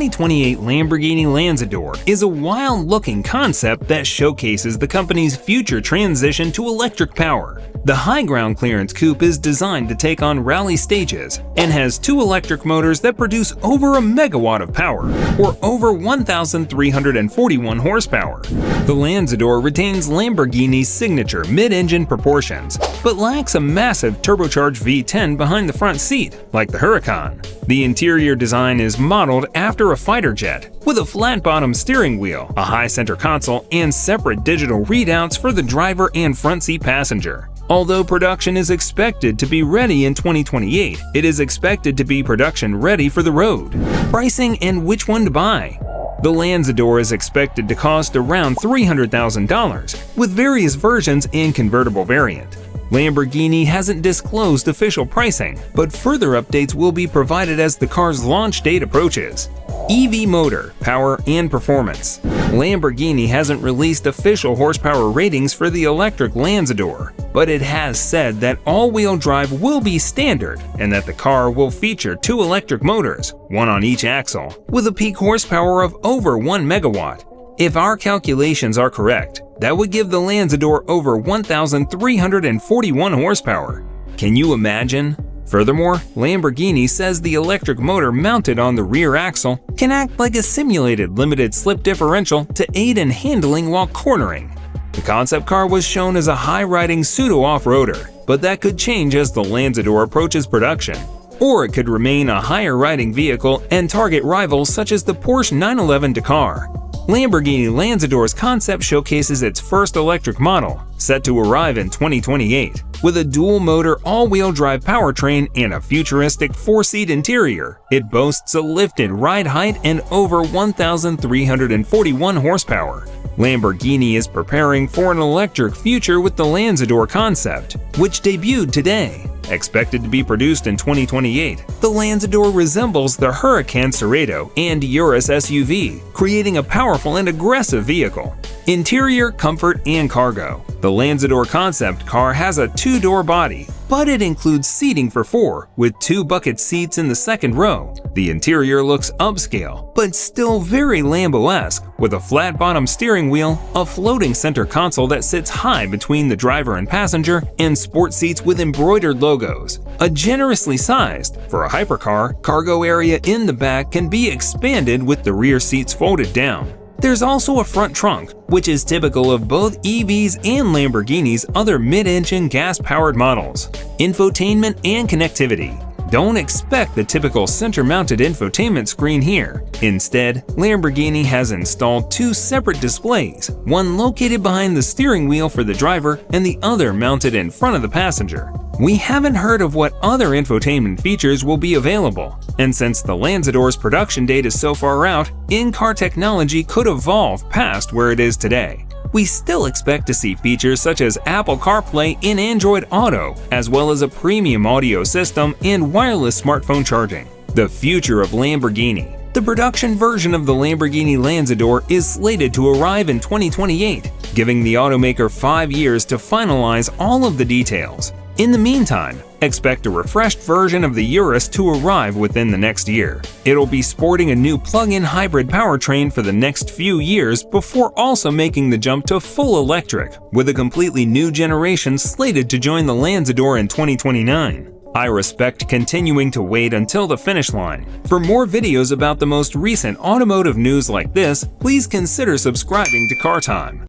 2028 Lamborghini Lanzador is a wild-looking concept that showcases the company's future transition to electric power. The high ground clearance coupe is designed to take on rally stages and has two electric motors that produce over a megawatt of power, or over 1,341 horsepower. The Lanzador retains Lamborghini's signature mid-engine proportions, but lacks a massive turbocharged V10 behind the front seat, like the Huracan. The interior design is modeled after a fighter jet, with a flat-bottom steering wheel, a high center console, and separate digital readouts for the driver and front seat passenger. Although production is expected to be ready in 2028, it is expected to be production ready for the road. Pricing and which one to buy. The Lanzador is expected to cost around $300,000, with various versions and convertible variant. Lamborghini hasn't disclosed official pricing, but further updates will be provided as the car's launch date approaches. EV motor, power, and performance. Lamborghini hasn't released official horsepower ratings for the electric Lanzador, but it has said that all-wheel drive will be standard and that the car will feature two electric motors, one on each axle, with a peak horsepower of over 1 megawatt. If our calculations are correct, that would give the Lanzador over 1,341 horsepower. Can you imagine? Furthermore, Lamborghini says the electric motor mounted on the rear axle can act like a simulated limited slip differential to aid in handling while cornering. The concept car was shown as a high-riding pseudo-off-roader, but that could change as the Lanzador approaches production. Or it could remain a higher-riding vehicle and target rivals such as the Porsche 911 Dakar. Lamborghini Lanzador's concept showcases its first electric model, set to arrive in 2028, with a dual-motor all-wheel drive powertrain and a futuristic four-seat interior. It boasts a lifted ride height and over 1,341 horsepower. Lamborghini is preparing for an electric future with the Lanzador concept, which debuted today. Expected to be produced in 2028, the Lanzador resembles the Huracan Cerrado and Urus SUV, creating a powerful and aggressive vehicle. Interior, comfort, and cargo. The Lanzador concept car has a two-door body, but it includes seating for four, with two bucket seats in the second row. The interior looks upscale, but still very Lambo-esque, with a flat-bottom steering wheel, a floating center console that sits high between the driver and passenger, and sport seats with embroidered logos. A generously sized, for a hypercar, cargo area in the back can be expanded with the rear seats folded down. There's also a front trunk, which is typical of both EVs and Lamborghini's other mid-engine gas-powered models. Infotainment and connectivity. Don't expect the typical center-mounted infotainment screen here. Instead, Lamborghini has installed two separate displays, one located behind the steering wheel for the driver and the other mounted in front of the passenger. We haven't heard of what other infotainment features will be available, and since the Lanzador's production date is so far out, in-car technology could evolve past where it is today. We still expect to see features such as Apple CarPlay and Android Auto, as well as a premium audio system and wireless smartphone charging. The future of Lamborghini. The production version of the Lamborghini Lanzador is slated to arrive in 2028, giving the automaker 5 years to finalize all of the details. In the meantime, expect a refreshed version of the Urus to arrive within the next year. It'll be sporting a new plug-in hybrid powertrain for the next few years before also making the jump to full electric, with a completely new generation slated to join the Lanzador in 2029. I respect continuing to wait until the finish line. For more videos about the most recent automotive news like this, please consider subscribing to Car Time.